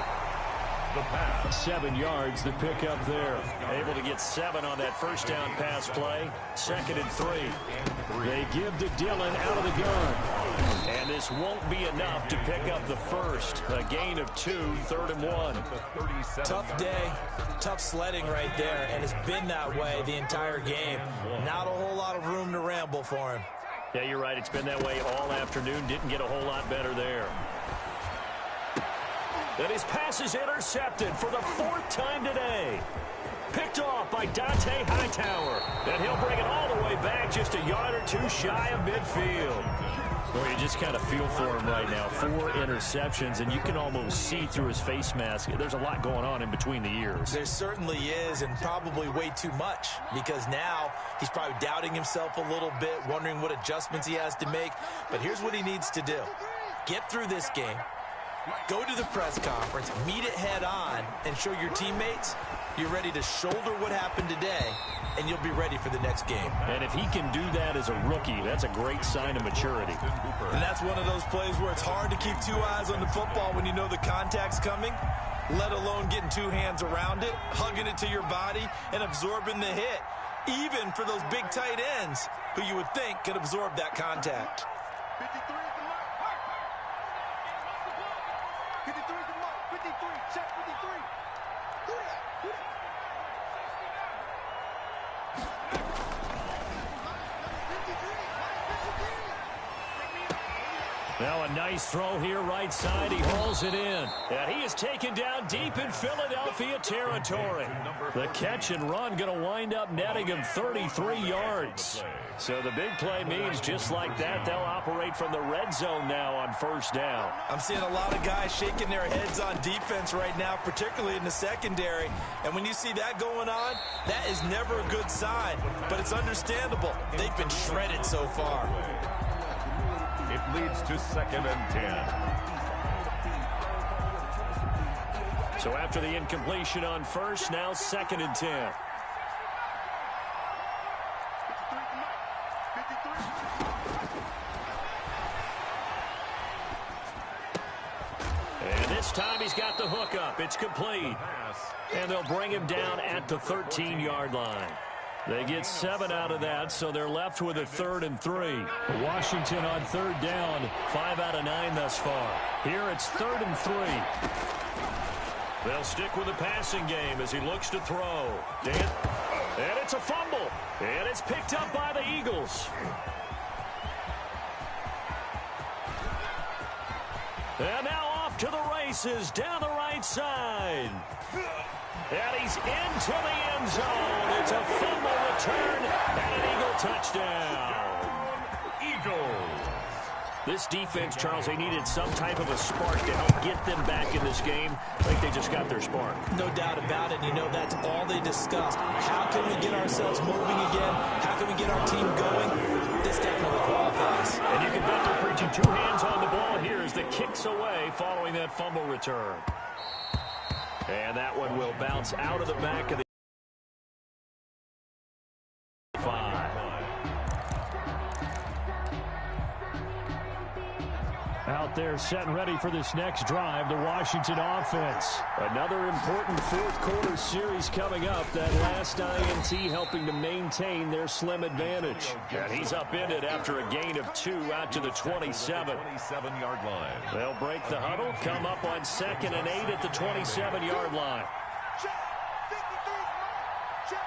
The pass. 7 yards, the pickup there. Able to get 7 on that first down pass play. 2nd and 3. They give to Dillon out of the gun. And this won't be enough to pick up the first. A gain of 2, 3rd and 1. Tough day, tough sledding right there, and it's been that way the entire game. Not a whole lot of room to ramble for him. Yeah, you're right. It's been that way all afternoon. Didn't get a whole lot better there. And his pass is intercepted for the 4th time today. Picked off by Dante Hightower. And he'll bring it all the way back just a yard or 2 shy of midfield. Well, you just kind of feel for him right now. 4 interceptions, and you can almost see through his face mask. There's a lot going on in between the ears. There certainly is, and probably way too much, because now he's probably doubting himself a little bit, wondering what adjustments he has to make. But here's what he needs to do. Get through this game. Go to the press conference, meet it head on, and show your teammates you're ready to shoulder what happened today, and you'll be ready for the next game. And if he can do that as a rookie, that's a great sign of maturity. And that's one of those plays where it's hard to keep 2 eyes on the football when you know the contact's coming, let alone getting 2 hands around it, hugging it to your body, and absorbing the hit, even for those big tight ends who you would think could absorb that contact. 53 is the mark. 53 is the mark. 53. Check 53. Who that? Who that? Now a nice throw here right side. He hauls it in. And he is taken down deep in Philadelphia territory. The catch and run going to wind up netting him 33 yards. So the big play means just like that, they'll operate from the red zone now on 1st down. I'm seeing a lot of guys shaking their heads on defense right now, particularly in the secondary. And when you see that going on, that is never a good sign. But it's understandable. They've been shredded so far. It leads to 2nd and 10. So after the incompletion on 1st, now 2nd and 10. And this time he's got the hook up. It's complete. And they'll bring him down at the 13-yard line. They get 7 out of that, so they're left with a 3rd and 3. Washington on 3rd down, 5 out of 9 thus far. Here it's 3rd and 3. They'll stick with the passing game as he looks to throw. And it's a fumble. And it's picked up by the Eagles. And now off to the races down the right side. And he's into the end zone. It's a fumble return and an Eagle touchdown. Eagles. This defense, Charles, they needed some type of a spark to help get them back in this game. I think they just got their spark. No doubt about it. You know, that's all they discussed. How can we get ourselves moving again? How can we get our team going? This definitely qualifies. And you can bet they're preaching 2 hands on the ball here as the kicks away following that fumble return. And that one will bounce out of the back of the 5. Out there set and ready for this next drive, the Washington offense. Another important 4th quarter series coming up. That last INT helping to maintain their slim advantage. And he's upended after a gain of 2 out to the 27. 27-yard line. They'll break the huddle, come up on 2nd and 8 at the 27-yard line. Check. 53 is mark. Check.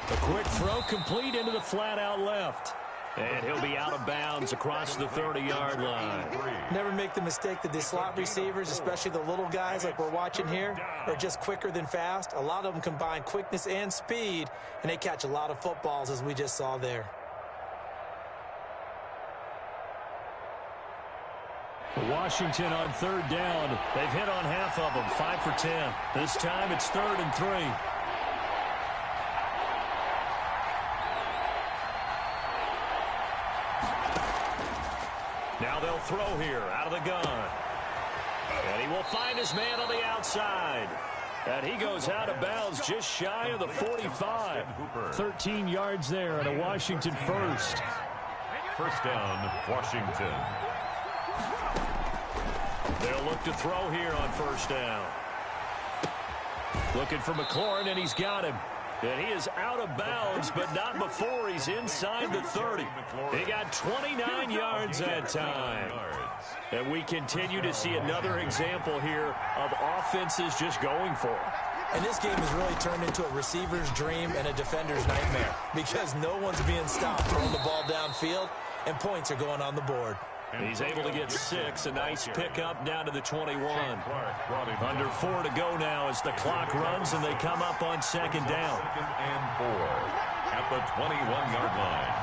53. A quick throw complete into the flat out left. And he'll be out of bounds across the 30-yard line. Never make the mistake that the slot receivers, especially the little guys like we're watching here, are just quicker than fast. A lot of them combine quickness and speed, and they catch a lot of footballs, as we just saw there. Washington on 3rd down. They've hit on half of them, 5 for 10. This time it's 3rd and 3. Now they'll throw here out of the gun. And he will find his man on the outside. And he goes out of bounds just shy of the 45. 13 yards there and a Washington first. First down, Washington. They'll look to throw here on first down. Looking for McLaurin, and he's got him. And he is out of bounds, but not before he's inside the 30. He got 29 yards that time. And we continue to see another example here of offenses just going for it. And this game has really turned into a receiver's dream and a defender's nightmare because no one's being stopped throwing the ball downfield, and points are going on the board. He's able to get 6. A nice pickup down to the 21. Under 4 to go now as the clock runs, and they come up on second down. Second and 4 at the 21-yard line.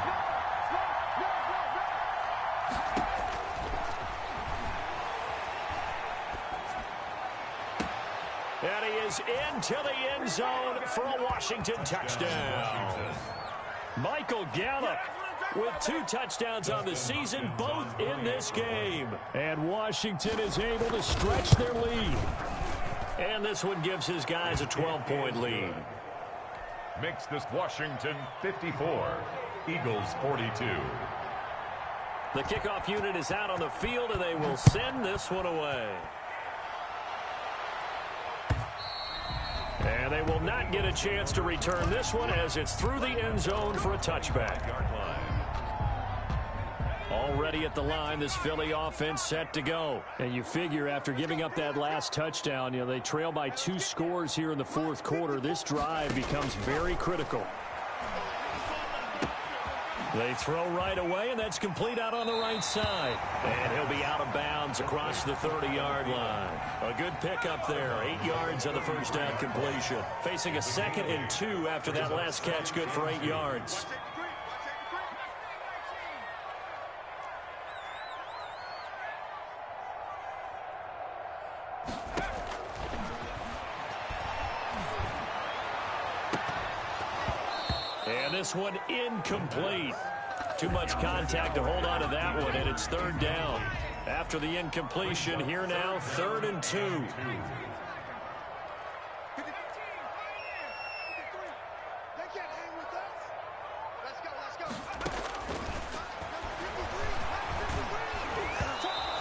And he is into the end zone for a Washington touchdown. Michael Gallup with 2 touchdowns on the season, both in this game. And Washington is able to stretch their lead. And this one gives his guys a 12-point lead. Makes this Washington 54, Eagles 42. The kickoff unit is out on the field, and they will send this one away. And they will not get a chance to return this one as it's through the end zone for a touchback. Already at the line, this Philly offense set to go. And you figure after giving up that last touchdown, they trail by 2 scores here in the fourth quarter. This drive becomes very critical. They throw right away, and that's complete out on the right side. And he'll be out of bounds across the 30-yard line. A good pickup there, 8 yards on the first down completion. Facing a 2nd and 2 after that last catch, good for 8 yards. And this one incomplete. Too much contact to hold on to that one, and it's 3rd down. After the incompletion, here now, 3rd and 2.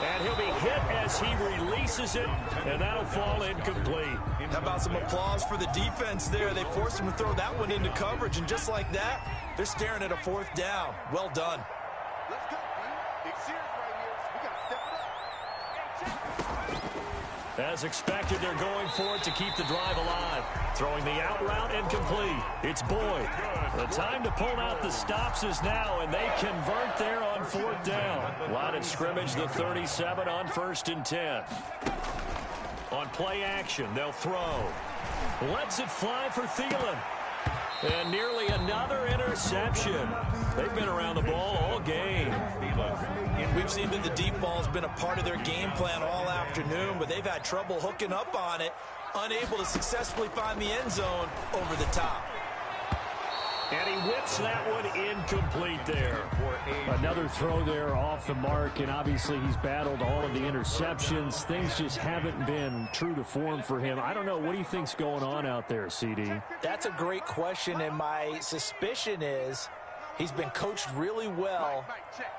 And he'll be hit as he releases it, and that'll fall incomplete. How about some applause for the defense there? They forced him to throw that one into coverage, and just like that, they're staring at a 4th down. Well done. Let's go, man. It's serious right here. We got to step it up. As expected, they're going for it to keep the drive alive. Throwing the out route incomplete. It's Boyd. The time to pull out the stops is now, and they convert there on 4th down. Line of scrimmage, the 37 on 1st and 10. On play action, they'll throw. Lets it fly for Thielen. And nearly another interception. They've been around the ball all game. We've seen that the deep ball's been a part of their game plan all afternoon, but they've had trouble hooking up on it, unable to successfully find the end zone over the top. And he whips that one incomplete there. Another throw there off the mark, and obviously he's battled all of the interceptions. Things just haven't been true to form for him. I don't know. What do you think's going on out there, CD? That's a great question, and my suspicion is he's been coached really well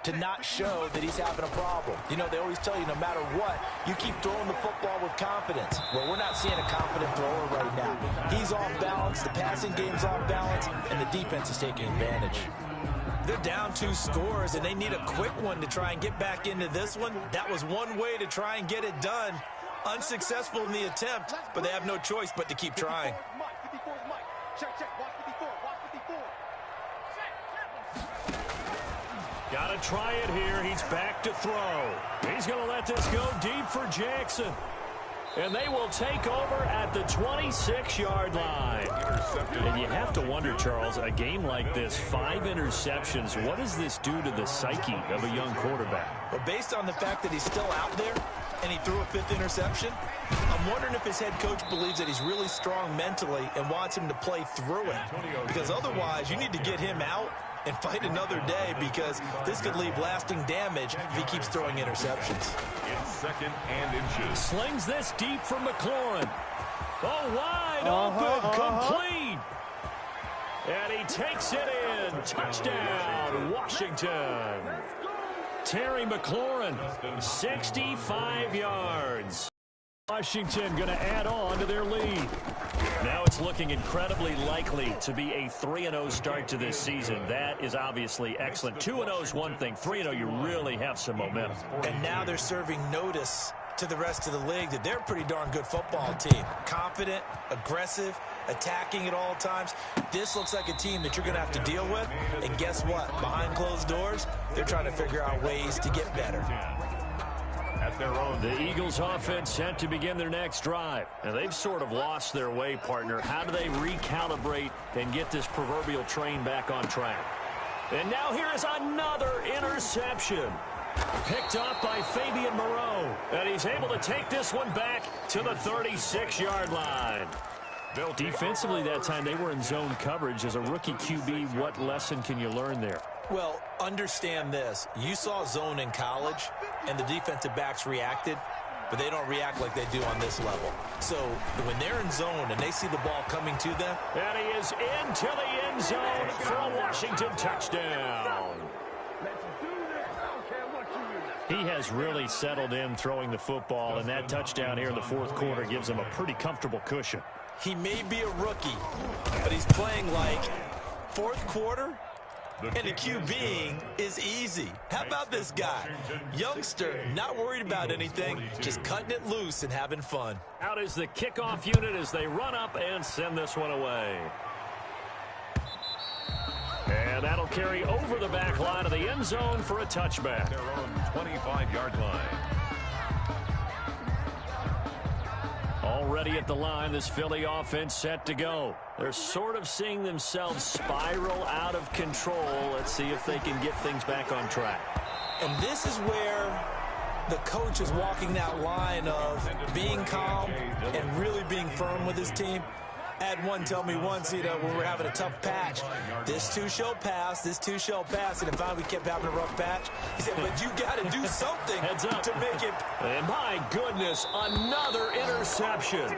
to not show that he's having a problem. They always tell you no matter what, you keep throwing the football with confidence. Well, we're not seeing a confident thrower right now. He's off balance, the passing game's off balance, and the defense is taking advantage. They're down 2 scores, and they need a quick one to try and get back into this one. That was one way to try and get it done. Unsuccessful in the attempt, but they have no choice but to keep trying. 54 is Mike. Check. Watch 54. Watch 54. Got to try it here. He's back to throw. He's going to let this go deep for Jackson. And they will take over at the 26-yard line. And you have to wonder, Charles, a game like this, 5 interceptions, what does this do to the psyche of a young quarterback? But based on the fact that he's still out there and he threw a 5th interception, I'm wondering if his head coach believes that he's really strong mentally and wants him to play through it. Because otherwise, you need to get him out and fight another day, because this could leave lasting damage if he keeps throwing interceptions. It's 2nd and inches. Slings this deep for McLaurin. Oh, wide open, complete. And he takes it in. Touchdown, Washington. Terry McLaurin, 65 yards. Washington going to add on to their lead. Now it's looking incredibly likely to be a 3-0 start to this season. That is obviously excellent. 2-0 is one thing. 3-0, you really have some momentum. And now they're serving notice to the rest of the league that they're a pretty darn good football team. Confident, aggressive, attacking at all times. This looks like a team that you're going to have to deal with. And guess what? Behind closed doors, they're trying to figure out ways to get better. The Eagles offense set to begin their next drive. And they've sort of lost their way, partner. How do they recalibrate and get this proverbial train back on track? And now here is another interception. Picked up by Fabian Moreau. And he's able to take this one back to the 36-yard line. Defensively that time, they were in zone coverage. As a rookie QB, what lesson can you learn there? Well, understand this. You saw zone in college, and the defensive backs reacted, but they don't react like they do on this level. So when they're in zone and they see the ball coming to them. And he is into the end zone for a Washington touchdown. He has really settled in throwing the football, and that touchdown here in the fourth quarter gives him a pretty comfortable cushion. He may be a rookie, but he's playing like fourth quarter, and the QBing is easy. How about this guy? Youngster, not worried about anything, just cutting it loose and having fun. Out is the kickoff unit as they run up and send this one away. And that'll carry over the back line of the end zone for a touchback. Their own 25-yard line. Already at the line, this Philly offense set to go. They're sort of seeing themselves spiral out of control. Let's see if they can get things back on track. And this is where the coach is walking that line of being calm and really being firm with his team. I had one tell me once, when we're having a tough patch, this too shall pass, this too shall pass. And if we kept having a rough patch, he said, but you got to do something to make it. And my goodness, another interception.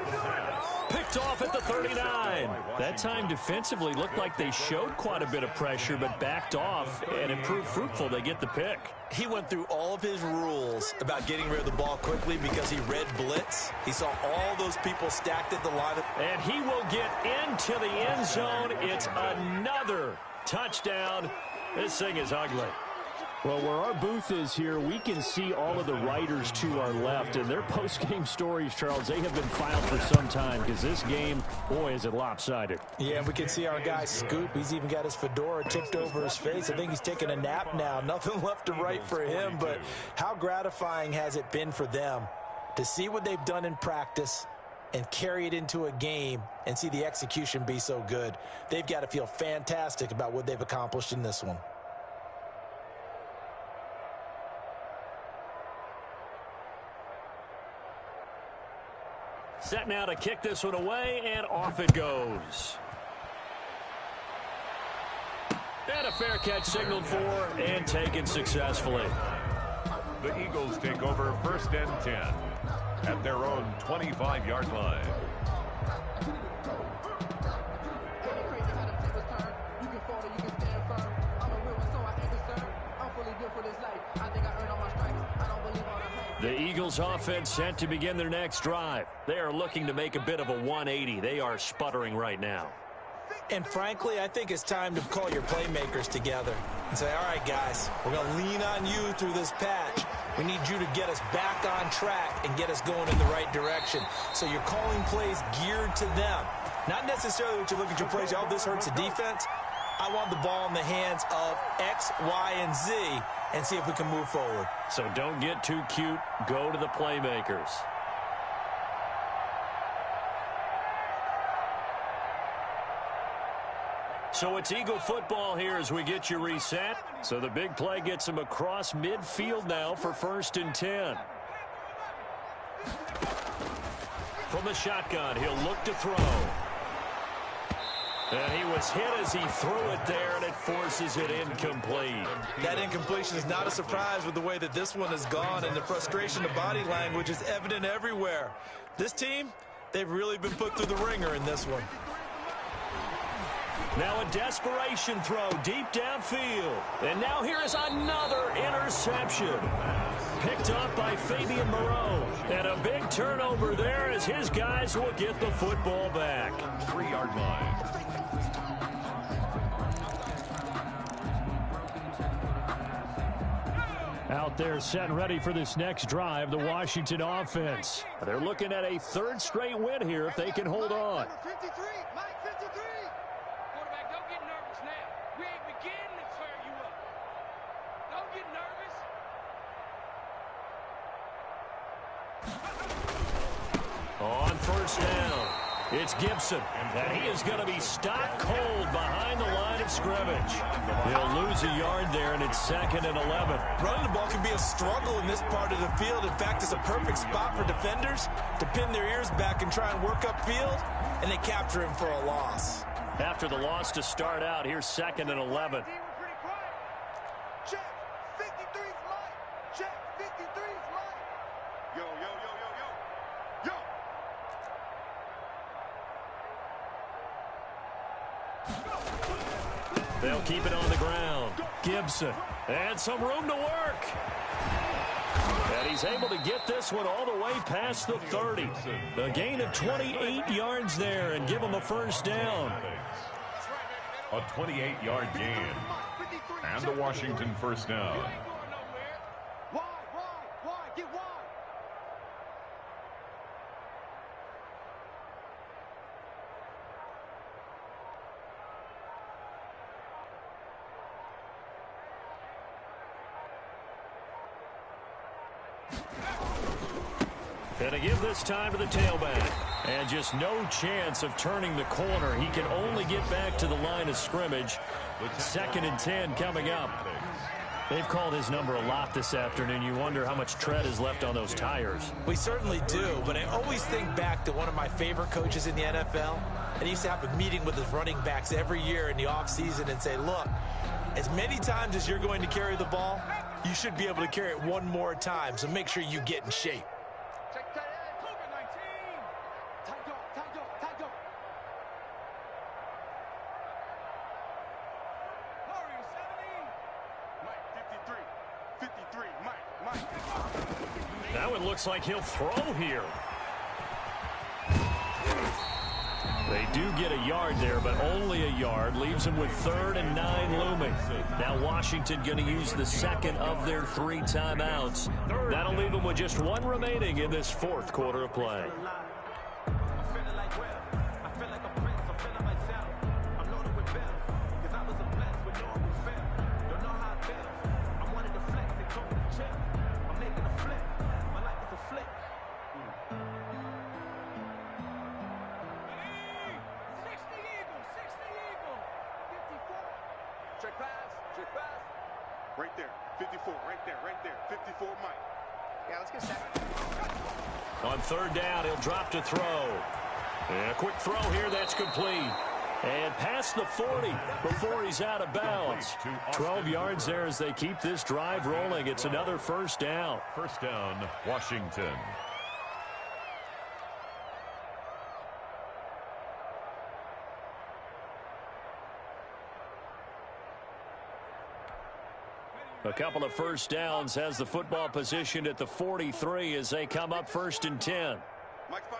Picked off at the 39. That time defensively looked like they showed quite a bit of pressure, but backed off, and it proved fruitful. They get the pick. He went through all of his rules about getting rid of the ball quickly because he read blitz. He saw all those people stacked at the line. And he will get into the end zone. It's another touchdown. This thing is ugly. Well, where our booth is here, we can see all of the writers to our left. And their post-game stories, Charles, they have been filed for some time because this game, boy, is it lopsided. Yeah, we can see our guy Scoop. He's even got his fedora tipped over his face. I think he's taking a nap now. Nothing left to write for him. But how gratifying has it been for them to see what they've done in practice and carry it into a game and see the execution be so good? They've got to feel fantastic about what they've accomplished in this one. Set now to kick this one away, and off it goes. And a fair catch signaled for and taken successfully. The Eagles take over first and 10 at their own 25-yard line. The Eagles offense set to begin their next drive. They are looking to make a bit of a 180. They are sputtering right now. And frankly, I think it's time to call your playmakers together and say, all right, guys, we're going to lean on you through this patch. We need you to get us back on track and get us going in the right direction. So you're calling plays geared to them. Not necessarily what you look at your plays, oh, this hurts the defense. I want the ball in the hands of X, Y, and Z and see if we can move forward. So don't get too cute. Go to the playmakers. So it's Eagle football here as we get you reset. So the big play gets him across midfield now for first and 10. From the shotgun, he'll look to throw. And he was hit as he threw it there, and it forces it incomplete. That incompletion is not a surprise with the way that this one has gone, and the frustration of body language is evident everywhere. This team, They've really been put through the ringer in this one. Now a desperation throw deep downfield. And now here is another interception. Picked up by Fabian Moreau. And a big turnover there as his guys will get the football back. 3-yard line. Out there set and ready for this next drive, the Washington offense. They're looking at a third straight win here if they can hold on. On first down, it's Gibson, and he is going to be stopped cold behind the line of scrimmage. He'll lose a yard there, and it's 2nd and 11. Running the ball can be a struggle in this part of the field. In fact, it's a perfect spot for defenders to pin their ears back and try and work upfield, and they capture him for a loss. After the loss to start out, here's 2nd and 11. Check, 53's Mike. Check, 53's Mike. Yo, yo, yo, yo, yo. Yo. They'll keep it on the ground. Gibson, and some room to work. And he's able to get this one all the way past the 30. A gain of 28 yards there and give him a first down. A 28-yard gain. And the Washington first down. Wide, get wide. And to give this time to the tailback. And just no chance of turning the corner. He can only get back to the line of scrimmage. 2nd and 10 coming up. They've called his number a lot this afternoon. You wonder how much tread is left on those tires. We certainly do, but I always think back to one of my favorite coaches in the NFL. And he used to have a meeting with his running backs every year in the offseason and say, look, as many times as you're going to carry the ball, you should be able to carry it one more time, so make sure you get in shape. Check tight end. Cougar 19. Tight go. Warrior 70. Mike 53. Mike. That one looks like he'll throw here. They do get a yard there, but only a yard. Leaves them with 3rd and 9 looming. Now Washington going to use the second of their 3 timeouts. That'll leave them with just 1 remaining in this 4th quarter of play. Check pass. Right there. 54. Right there. 54, Mike. Yeah, let's get second. On 3rd down, he'll drop to throw. And a quick throw here, that's complete. And past the 40 before he's out of bounds. 12 yards there as they keep this drive rolling. It's another first down. First down, Washington. A couple of first downs has the football positioned at the 43 as they come up 1st and 10. Mike's 5-4.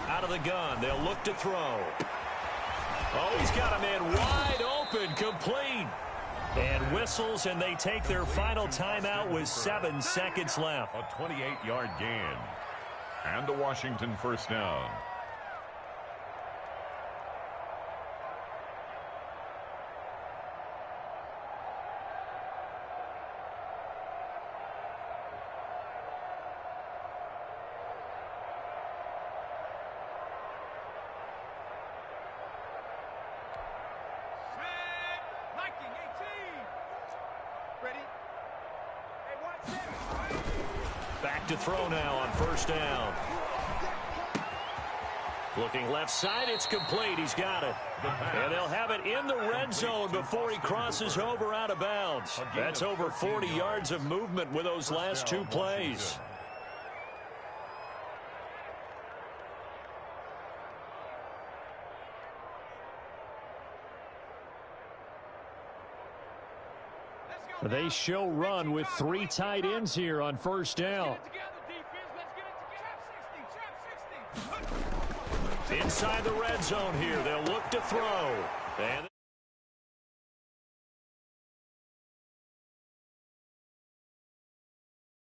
Out of the gun, they'll look to throw. Oh, he's got a man wide open, complete. And whistles, and they take their final timeout with 7 seconds left. A 28-yard gain. And the Washington first down. Back to throw now on first down. Looking left side, it's complete. He's got it. And they'll have it in the red zone before he crosses over out of bounds. That's over 40 yards of movement with those last 2 plays. They show run with 3 tight ends here on first down. Inside the red zone here. They'll look to throw. And